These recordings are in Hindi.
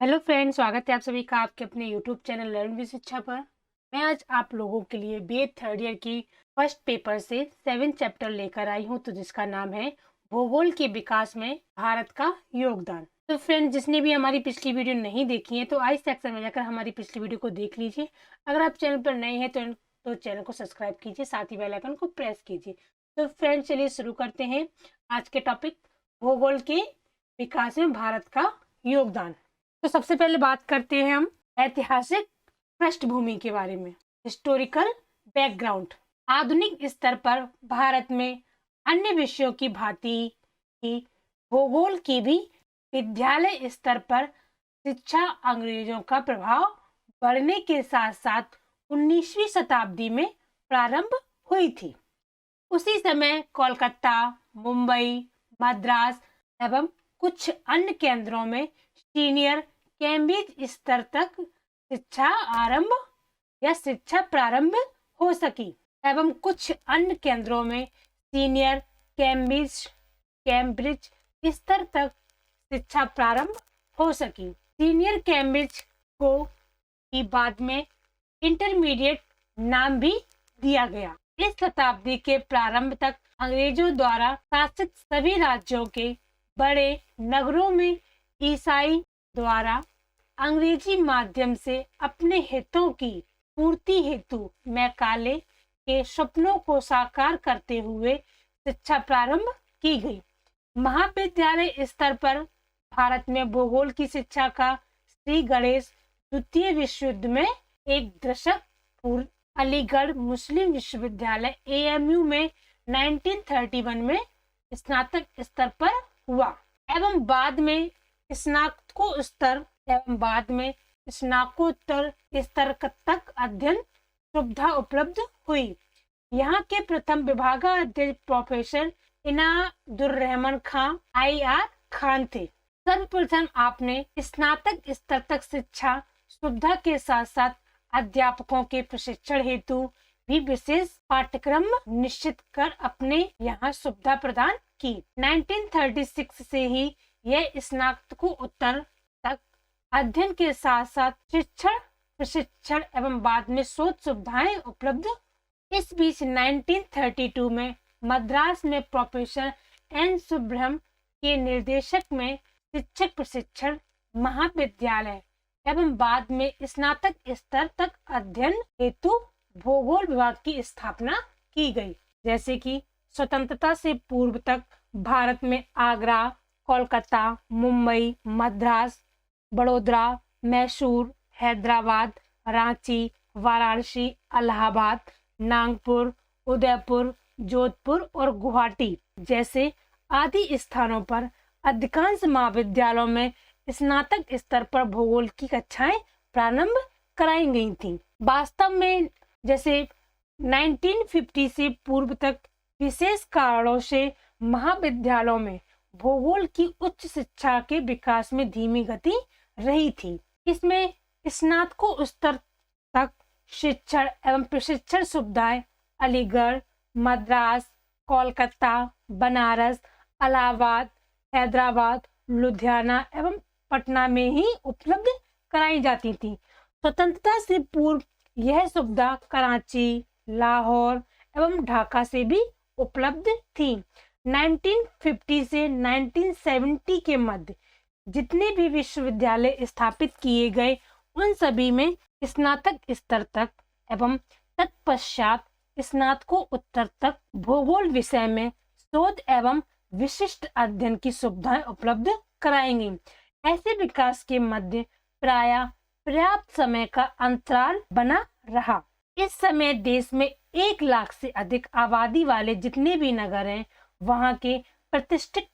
हेलो फ्रेंड्स, स्वागत है आप सभी का आपके अपने यूट्यूब चैनल लर्न विद शिक्षा पर। मैं आज आप लोगों के लिए बीए थर्ड ईयर की फर्स्ट पेपर से 7 चैप्टर लेकर आई हूं, तो जिसका नाम है भूगोल के विकास में भारत का योगदान। तो फ्रेंड्स, जिसने भी हमारी पिछली वीडियो नहीं देखी है तो आई सेक्शन में जाकर हमारी पिछली वीडियो को देख लीजिए। अगर आप चैनल पर नए हैं तो चैनल को सब्सक्राइब कीजिए, साथ ही बेल आइकन को प्रेस कीजिए। तो फ्रेंड्स, चलिए शुरू करते हैं आज के टॉपिक भूगोल के विकास में भारत का योगदान। तो सबसे पहले बात करते हैं हम ऐतिहासिक पृष्ठभूमि के बारे में, हिस्टोरिकल बैकग्राउंड। आधुनिक स्तर पर भारत में अन्य विषयों की भांति ही भूगोल की भी विद्यालय स्तर पर शिक्षा अंग्रेजों का प्रभाव बढ़ने के साथ साथ 19वीं शताब्दी में प्रारंभ हुई थी। उसी समय कोलकाता, मुंबई, मद्रास एवं कुछ अन्य केंद्रों में सीनियर कैम्ब्रिज स्तर तक शिक्षा प्रारंभ हो सकी एवं कुछ अन्य केंद्रों में सीनियर कैम्ब्रिज स्तर तक शिक्षा प्रारंभ हो सकी। सीनियर कैम्ब्रिज को ही बाद में इंटरमीडिएट नाम भी दिया गया। इस शताब्दी के प्रारंभ तक अंग्रेजों द्वारा शासित सभी राज्यों के बड़े नगरों में ईसाई द्वारा अंग्रेजी माध्यम से अपने हितों की पूर्ति हेतु मैकाले के सपनों को साकार करते हुए शिक्षा प्रारंभ की गई। महाविद्यालय स्तर पर भारत में भूगोल की शिक्षा का श्री गणेश द्वितीय विश्व युद्ध में एक दशक पूर्व अलीगढ़ मुस्लिम विश्वविद्यालय AMU में 1931 में स्नातक स्तर पर हुआ एवं बाद में स्नातकोत्तर स्तर तक अध्ययन सुविधा उपलब्ध हुई। यहाँ के प्रथम विभागाध्यक्ष प्रोफेसर इनादुर्रहमान खान IR खान थे। सर्वप्रथम आपने स्नातक स्तर तक शिक्षा सुविधा के साथ साथ अध्यापकों के प्रशिक्षण हेतु भी विशेष पाठ्यक्रम निश्चित कर अपने यहाँ सुविधा प्रदान की। 1936 से ही यह स्नातकोत्तर तक अध्ययन के साथ साथ शिक्षण, प्रशिक्षण एवं बाद में शोध सुविधाएं उपलब्ध। इस बीच 1932 में मद्रास में प्रोफेसर N सुब्रह्मण्यम के निर्देशक में शिक्षक प्रशिक्षण महाविद्यालय एवं बाद में स्नातक स्तर तक अध्ययन हेतु भूगोल विभाग की स्थापना की गई। जैसे कि स्वतंत्रता से पूर्व तक भारत में आगरा, कोलकाता, मुंबई, मद्रास, बड़ौदा, मैसूर, हैदराबाद, रांची, वाराणसी, इलाहाबाद, नागपुर, उदयपुर, जोधपुर और गुवाहाटी जैसे आदि स्थानों पर अधिकांश महाविद्यालयों में स्नातक स्तर पर भूगोल की कक्षाएं प्रारंभ कराई गई थीं। वास्तव में जैसे 1950 से पूर्व तक विशेष कारणों से महाविद्यालयों में भूगोल की उच्च शिक्षा के विकास में धीमी गति रही थी। इसमें स्नातकोत्तर तक शिक्षण एवं प्रशिक्षण सुविधाएं अलीगढ़, मद्रास, कोलकाता, बनारस, इलाहाबाद, हैदराबाद, लुधियाना एवं पटना में ही उपलब्ध कराई जाती थी। स्वतंत्रता से पूर्व यह सुविधा कराची, लाहौर एवं ढाका से भी उपलब्ध थी। 1950 से 1970 के मध्य जितने भी विश्वविद्यालय स्थापित किए गए उन सभी में स्नातक स्तर तक एवं तत्पश्चात स्नातकोत्तर तक भूगोल विषय में शोध एवं विशिष्ट अध्ययन की सुविधाएं उपलब्ध कराएंगी। ऐसे विकास के मध्य प्रायः पर्याप्त समय का अंतराल बना रहा। इस समय देश में 1 लाख से अधिक आबादी वाले जितने भी नगर हैं वहां के प्रतिष्ठित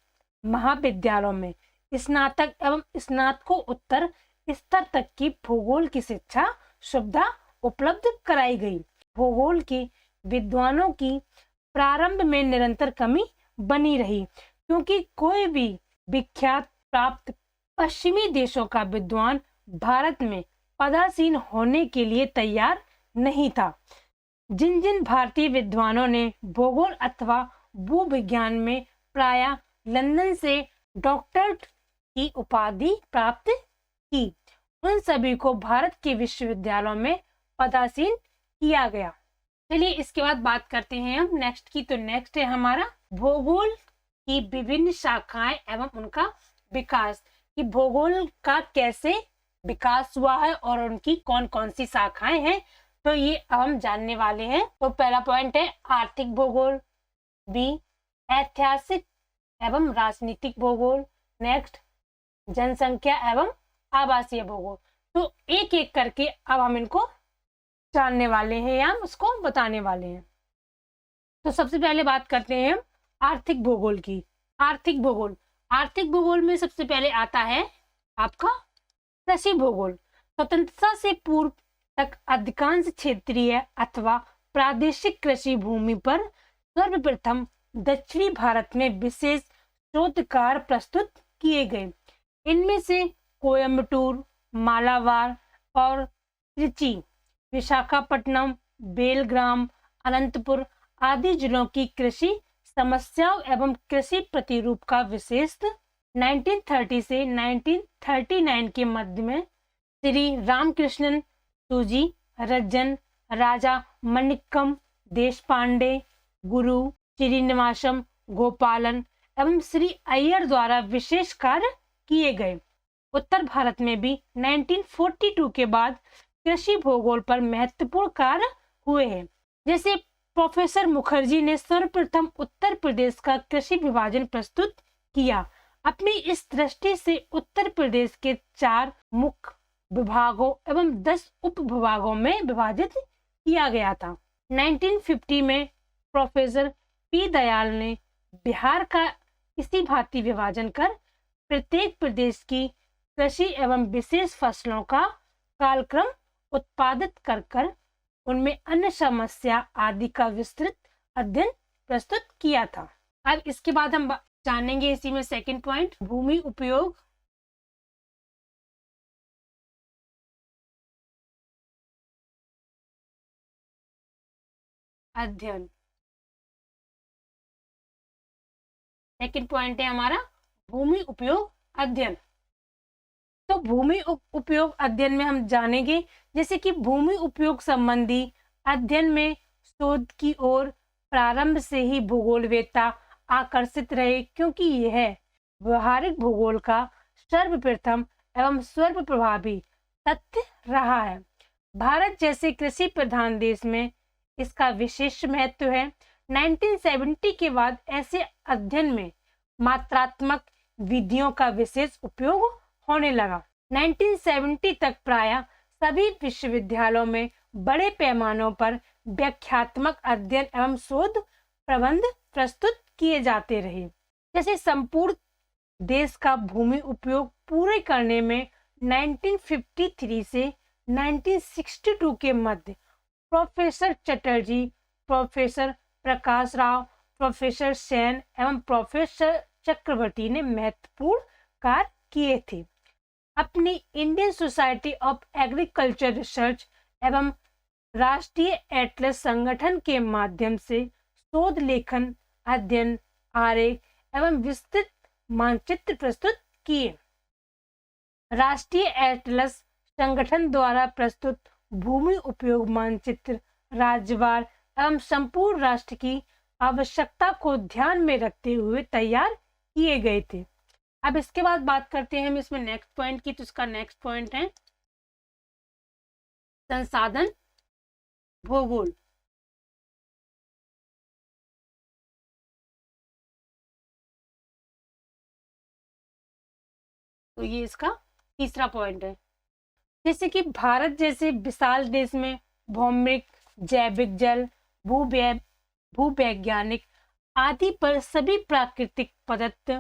महाविद्यालयों में स्नातक एवं स्नातकोत्तर स्तर तक की भूगोल की शिक्षा सुविधा उपलब्ध कराई गई। भूगोल के विद्वानों की प्रारंभ में निरंतर कमी बनी रही, क्योंकि कोई भी विख्यात प्राप्त पश्चिमी देशों का विद्वान भारत में पदासीन होने के लिए तैयार नहीं था। जिन जिन भारतीय विद्वानों ने भूगोल अथवा भूविज्ञान में प्रायः लंदन से डॉक्टरेट की उपाधि प्राप्त की। उन सभी को भारत के विश्वविद्यालयों में पदासीन किया गया। चलिए इसके बाद बात करते हैं हम नेक्स्ट की। तो नेक्स्ट है हमारा भूगोल की विभिन्न शाखाएं एवं उनका विकास, कि भूगोल का कैसे विकास हुआ है और उनकी कौन कौन सी शाखाएं हैं, तो ये अब हम जानने वाले हैं। तो पहला पॉइंट है आर्थिक भूगोल, बी ऐतिहासिक एवं राजनीतिक भूगोल, नेक्स्ट जनसंख्या एवं आवासीय भूगोल। तो एक एक करके अब हम इनको जानने वाले हैं या उसको बताने वाले हैं। तो सबसे पहले बात करते हैं हम आर्थिक भूगोल की। आर्थिक भूगोल में सबसे पहले आता है आपका कृषि भूगोल। स्वतंत्रता से पूर्व तक अधिकांश क्षेत्रीय अथवा प्रादेशिक कृषि भूमि पर सर्वप्रथम दक्षिणी भारत में विशेष शोध कार्य प्रस्तुत किए गए। इनमें से कोयम्बटूर, मालाबार और त्रिची, विशाखापट्टनम, बेलग्राम, अनंतपुर आदि जिलों की कृषि समस्याओं एवं कृषि प्रतिरूप का विशेष 1930 से 1939 के मध्य में श्री रामकृष्णन सूजी, रज्जन, राजा मणिक्कम देशपांडे, गुरु श्रीनिवासम गोपालन एवं श्री अय्यर द्वारा विशेष कार्य किए गए। उत्तर भारत में भी 1942 के बाद कृषि भूगोल पर महत्वपूर्ण कार्य हुए हैं। जैसे प्रोफेसर मुखर्जी ने सर्वप्रथम उत्तर प्रदेश का कृषि विभाजन प्रस्तुत किया। अपनी इस दृष्टि से उत्तर प्रदेश के 4 मुख्य विभागों एवं 10 उप विभागों में विभाजित किया गया था। 1950 में प्रोफेसर पी दयाल ने बिहार का इसी भांति विभाजन कर प्रत्येक प्रदेश की कृषि एवं विशेष फसलों का कालक्रम उत्पादित कर उनमें अन्य समस्या आदि का विस्तृत अध्ययन प्रस्तुत किया था। अब इसके बाद हम जानेंगे इसी में सेकंड पॉइंट भूमि उपयोग अध्ययन। सेकंड पॉइंट है हमारा भूमि उपयोग अध्ययन। तो भूमि उपयोग अध्ययन में हम जानेंगे जैसे कि भूमि उपयोग संबंधी अध्ययन में शोध की ओर प्रारंभ से ही भूगोलवेत्ता आकर्षित रहे, क्योंकि यह व्यवहारिक भूगोल का सर्वप्रथम एवं सर्वप्रभावी तथ्य रहा है। भारत जैसे कृषि प्रधान देश में इसका विशेष महत्व है। 1970 के बाद ऐसे अध्ययन में मात्रात्मक विधियों का विशेष उपयोग होने लगा। 1970 तक प्रायः सभी विश्वविद्यालयों में बड़े पैमानों पर व्याख्यात्मक अध्ययन एवं शोध प्रबंध प्रस्तुत किए जाते रहे। जैसे संपूर्ण देश का भूमि उपयोग पूरे करने में 1953 से 1962 के मध्य professor Chatterjee, professor Prakash Rao, professor Sen एवं प्रोफेसर चक्रवर्ती ने महत्वपूर्ण कार्य किए थे। अपनी Indian society of agriculture research एवं राष्ट्रीय एटलस संगठन के माध्यम से शोध लेखन, अध्ययन, आरेख एवं विस्तृत मानचित्र प्रस्तुत किए। राष्ट्रीय एटलस संगठन द्वारा प्रस्तुत भूमि उपयोग मानचित्र राज्यवार एवं संपूर्ण राष्ट्र की आवश्यकता को ध्यान में रखते हुए तैयार किए गए थे। अब इसके बाद बात करते हैं हम इसमें नेक्स्ट पॉइंट की। तो इसका नेक्स्ट पॉइंट है संसाधन भूगोल। तो ये इसका तीसरा पॉइंट है। जैसे कि भारत जैसे विशाल देश में भौमिक, जैविक, जल, भूवैज्ञानिक आदि पर सभी प्राकृतिक पदार्थ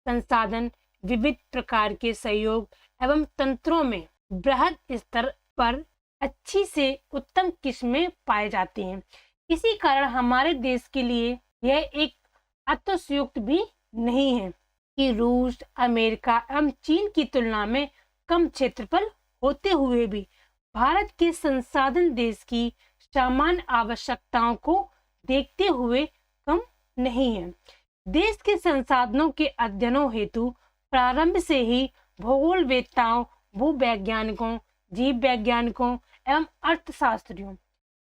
संसाधन विविध प्रकार के सहयोग एवं तंत्रों में बृहद स्तर पर अच्छी से उत्तम किस्में पाए जाते हैं। इसी कारण हमारे देश के लिए यह एक अतिशयोक्ति भी नहीं है कि रूस, अमेरिका एवं चीन की तुलना में कम क्षेत्रफल होते हुए भी भारत के संसाधन देश की सामान्य आवश्यकताओं को देखते हुए कम नहीं है। देश के संसाधनों के अध्ययनों हेतु प्रारंभ से ही भूगोलवेत्ताओं भूवैज्ञानिकों, जीव वैज्ञानिकों एवं अर्थशास्त्रियों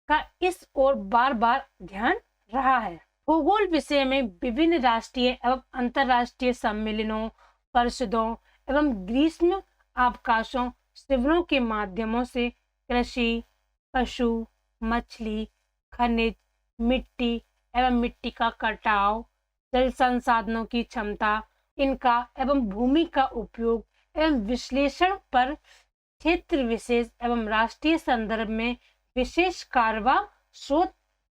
का इस ओर बार बार ध्यान रहा है। भूगोल विषय में विभिन्न राष्ट्रीय एवं अंतर्राष्ट्रीय सम्मेलनों, परिषदों एवं ग्रीष्म अवकाशों, शिविरों के माध्यमों से कृषि, पशु, मछली, खनिज, मिट्टी एवं मिट्टी का कटाव, जल संसाधनों की क्षमता, इनका एवं भूमि का उपयोग एवं विश्लेषण पर क्षेत्र विशेष एवं राष्ट्रीय संदर्भ में विशेष कार्यवाह शोध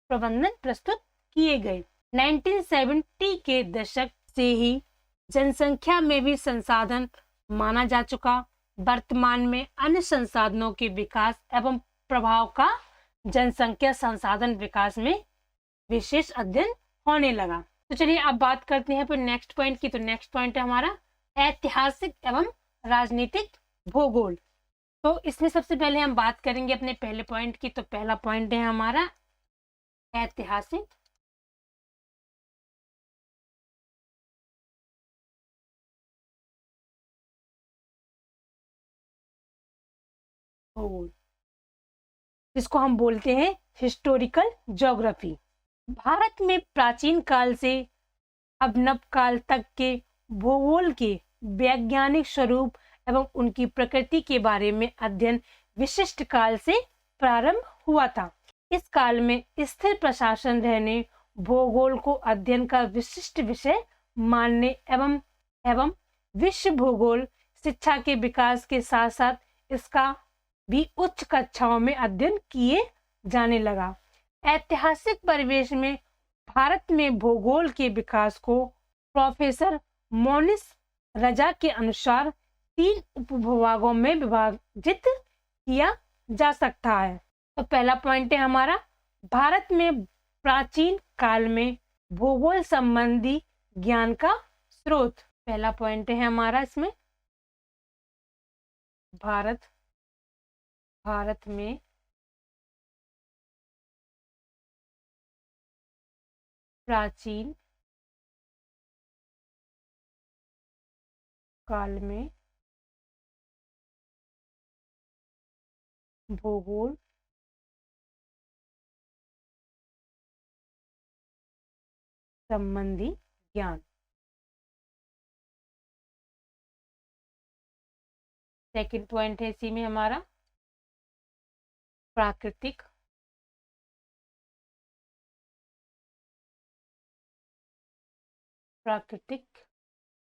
प्रबंधन प्रस्तुत किए गए। 1970 के दशक से ही जनसंख्या में भी संसाधन माना जा चुका। वर्तमान में अन्य संसाधनों के विकास एवं प्रभाव का जनसंख्या संसाधन विकास में विशेष अध्ययन होने लगा। तो चलिए अब बात करते हैं फिर नेक्स्ट पॉइंट की। तो नेक्स्ट पॉइंट है हमारा ऐतिहासिक एवं राजनीतिक भूगोल। तो इसमें सबसे पहले हम बात करेंगे अपने पहले पॉइंट की। तो पहला पॉइंट है हमारा ऐतिहासिक भूगोल, जिसको हम बोलते हैं हिस्टोरिकल ज्योग्राफी। भारत में प्राचीन काल से अभिनव काल तक के भूगोल के वैज्ञानिक स्वरूप एवं उनकी प्रकृति के बारे में अध्ययन विशिष्ट काल से प्रारंभ हुआ था। इस काल में स्थिर प्रशासन रहने, भूगोल को अध्ययन का विशिष्ट विषय मानने एवं विश्व भूगोल शिक्षा के विकास के साथ साथ इसका भी उच्च कक्षाओं में अध्ययन किए जाने लगा। ऐतिहासिक परिवेश में भारत में भूगोल के विकास को प्रोफेसर मोनिस रजा के अनुसार 3 उपविभागों में विभाजित किया जा सकता है। तो पहला पॉइंट है हमारा भारत में प्राचीन काल में भूगोल संबंधी ज्ञान का स्रोत। पहला पॉइंट है हमारा इसमें भारत में प्राचीन काल में भूगोल संबंधी ज्ञान। सेकंड पॉइंट है इसी में हमारा प्राकृतिक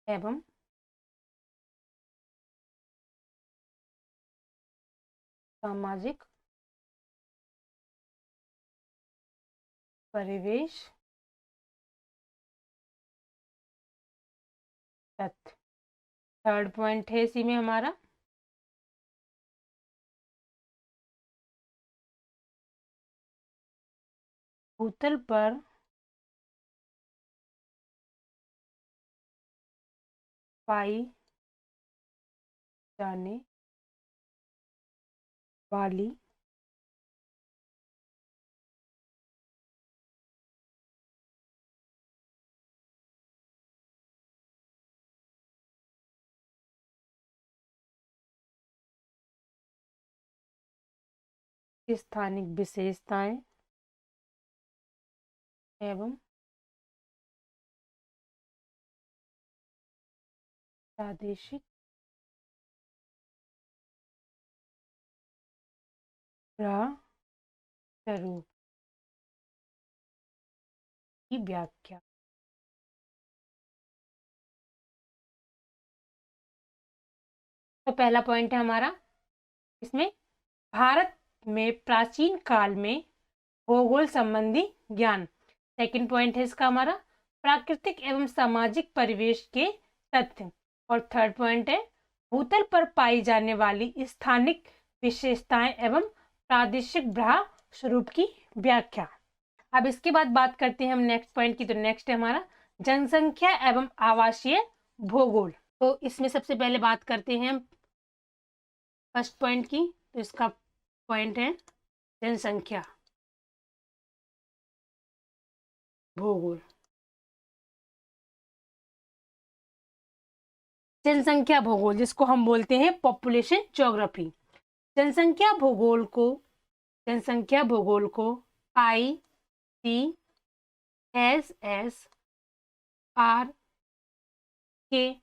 एवं सामाजिक परिवेश तथ्य। थर्ड पॉइंट है इसी में हमारा भूतल पर पाई जाने वाली स्थानिक विशेषताएं एवं प्रादेशिक स्वरूप की व्याख्या। तो पहला पॉइंट है हमारा इसमें भारत में प्राचीन काल में भूगोल संबंधी ज्ञान। सेकंड पॉइंट है इसका हमारा प्राकृतिक एवं सामाजिक परिवेश के तथ्य। और थर्ड पॉइंट है भूतल पर पाई जाने वाली स्थानिक विशेषताएं एवं प्रादेशिक स्वरूप की व्याख्या। अब इसके बाद बात करते हैं हम नेक्स्ट पॉइंट की। तो नेक्स्ट है हमारा जनसंख्या एवं आवासीय भूगोल। तो इसमें सबसे पहले बात करते हैं हम फर्स्ट पॉइंट की। तो इसका पॉइंट है जनसंख्या भूगोल। जनसंख्या भूगोल, जिसको हम बोलते हैं पॉपुलेशन ज्योग्राफी। जनसंख्या भूगोल को ICSSR के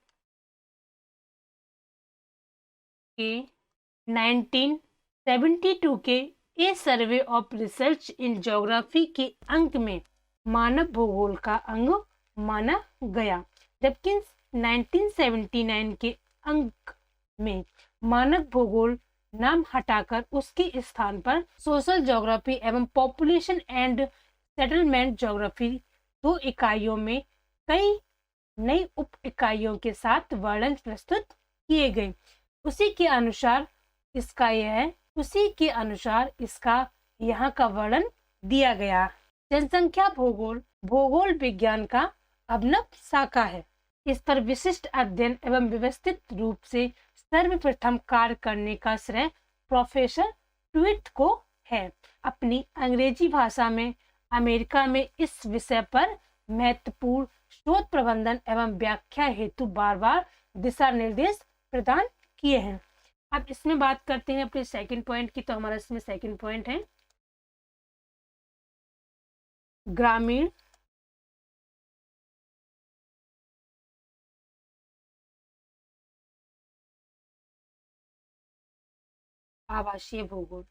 1972 के a survey of research in geography के अंक में मानव भूगोल का अंग माना गया, जबकि 1979 के अंक में मानव भूगोल नाम हटाकर उसके स्थान पर सोशल ज्योग्राफी एवं पॉपुलेशन एंड सेटलमेंट ज्योग्राफी 2 इकाइयों में कई नई उप इकाइयों के साथ वर्णन प्रस्तुत किए गए। उसी के अनुसार इसका यहाँ का वर्णन दिया गया। जनसंख्या भूगोल विज्ञान का अभिनव शाखा है। इस पर विशिष्ट अध्ययन एवं व्यवस्थित रूप से सर्वप्रथम कार्य करने का श्रेय प्रोफेसर ट्विट को है। अपनी अंग्रेजी भाषा में अमेरिका में इस विषय पर महत्वपूर्ण शोध प्रबंधन एवं व्याख्या हेतु बार-बार दिशा निर्देश प्रदान किए हैं। अब इसमें बात करते हैं अपने सेकंड पॉइंट की। तो हमारा इसमें सेकंड पॉइंट है ग्रामीण आवासीय भूगोल।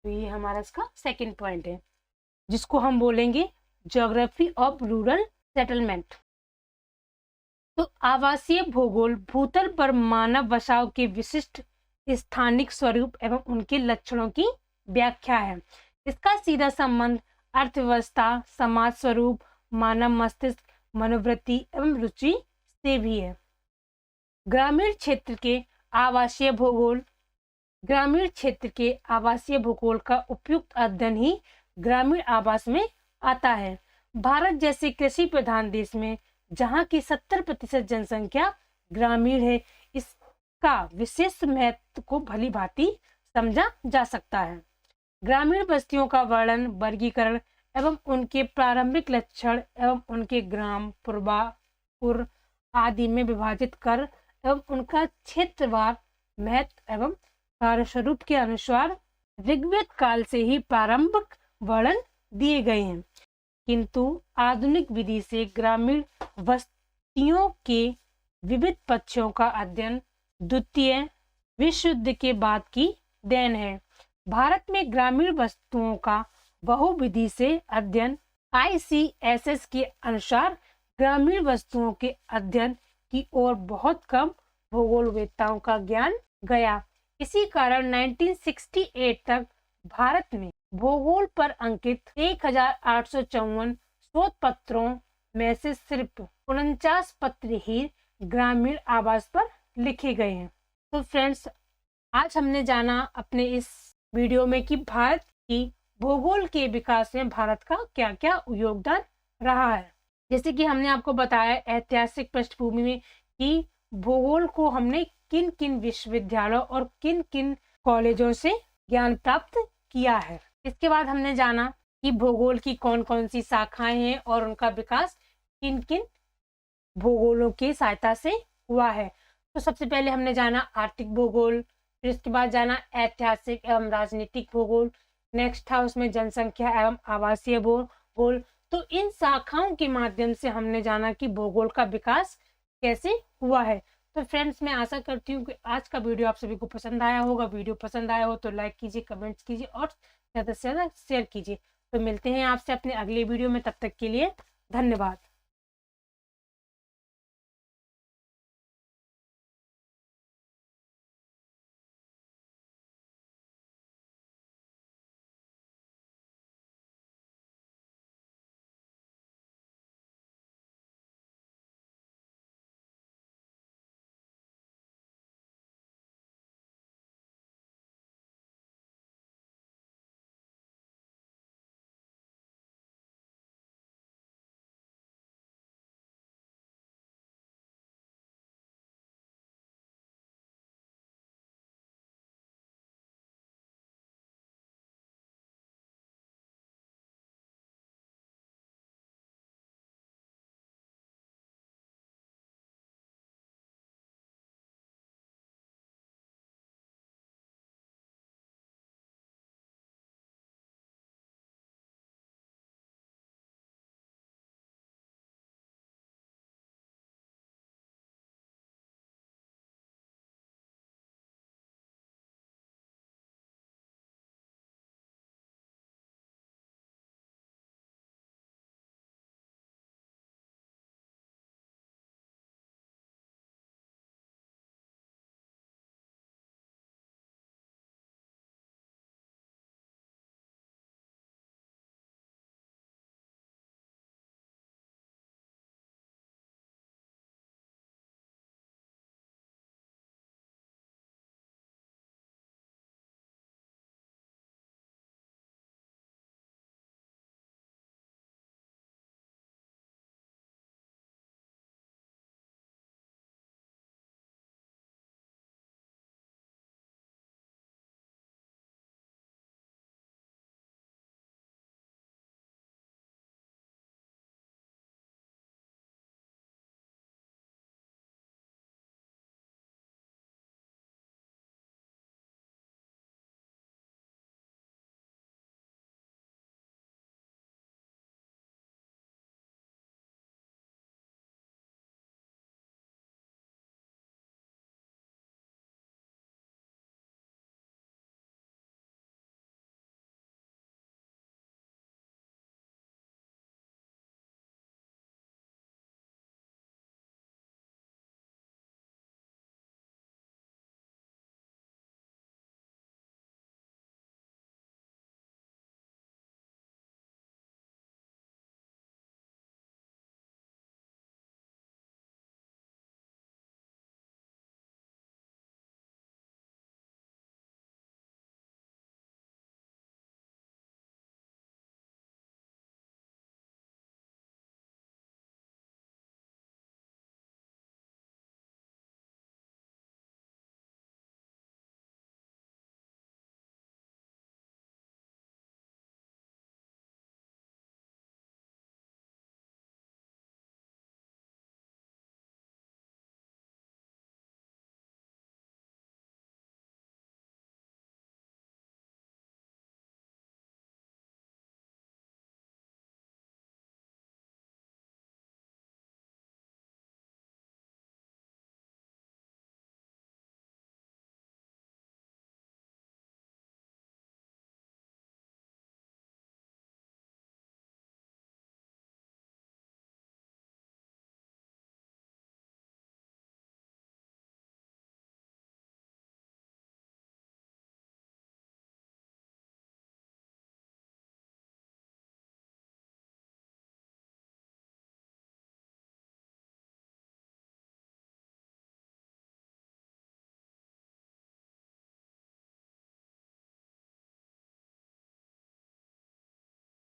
तो ये हमारा इसका सेकंड पॉइंट है, जिसको हम बोलेंगे ज्योग्राफी ऑफ रूरल सेटलमेंट। तो आवासीय भूगोल भूतल पर मानव बसाव के विशिष्ट स्थानिक स्वरूप एवं उनके लक्षणों की व्याख्या है। इसका सीधा संबंध अर्थव्यवस्था, समाज स्वरूप, मानव मस्तिष्क, मनोवृत्ति एवं रुचि से भी है। ग्रामीण क्षेत्र के आवासीय भूगोल का उपयुक्त अध्ययन ही ग्रामीण आवास में आता है। भारत जैसे कृषि प्रधान देश में जहाँ की 70% जनसंख्या ग्रामीण है, इसका विशेष महत्व को भली भांति समझा जा सकता है। ग्रामीण बस्तियों का वर्णन, वर्गीकरण एवं उनके प्रारंभिक लक्षण एवं उनके ग्राम, पुर आदि में विभाजित कर एवं उनका क्षेत्रवार महत्व एवं कार्यस्वरूप के अनुसार ऋग्वेद काल से ही प्रारंभिक वर्णन दिए गए हैं। किंतु आधुनिक विधि से ग्रामीण बस्तियों के विविध पक्षों का अध्ययन द्वितीय विश्व युद्ध के बाद की देन है। भारत में ग्रामीण वस्तुओं का बहुविधि से अध्ययन ICSS के अनुसार ग्रामीण वस्तुओं के अध्ययन की ओर बहुत कम भूगोलवेत्ताओं का ज्ञान गया। इसी कारण 1968 तक भारत में भूगोल पर अंकित 1854 शोध पत्रों में से सिर्फ 49 पत्र ही ग्रामीण आवास पर लिखे गए हैं। तो फ्रेंड्स, आज हमने जाना अपने इस वीडियो में कि भारत की भूगोल के विकास में भारत का क्या क्या योगदान रहा है। जैसे कि हमने आपको बताया ऐतिहासिक पृष्ठभूमि में कि भूगोल को हमने किन किन विश्वविद्यालयों और किन किन कॉलेजों से ज्ञान प्राप्त किया है। इसके बाद हमने जाना कि भूगोल की कौन कौन सी शाखाएं हैं और उनका विकास किन किन भूगोलों की सहायता से हुआ है। तो सबसे पहले हमने जाना आर्थिक भूगोल, फिर इसके बाद जाना ऐतिहासिक एवं राजनीतिक भूगोल, नेक्स्ट था उसमें जनसंख्या एवं आवासीय भूगोल। तो इन शाखाओं के माध्यम से हमने जाना कि भूगोल का विकास कैसे हुआ है। तो फ्रेंड्स, मैं आशा करती हूँ कि आज का वीडियो आप सभी को पसंद आया होगा। वीडियो पसंद आया हो तो लाइक कीजिए, कमेंट्स कीजिए और ज़्यादा से ज़्यादा शेयर कीजिए। तो मिलते हैं आपसे अपने अगले वीडियो में, तब तक के लिए धन्यवाद।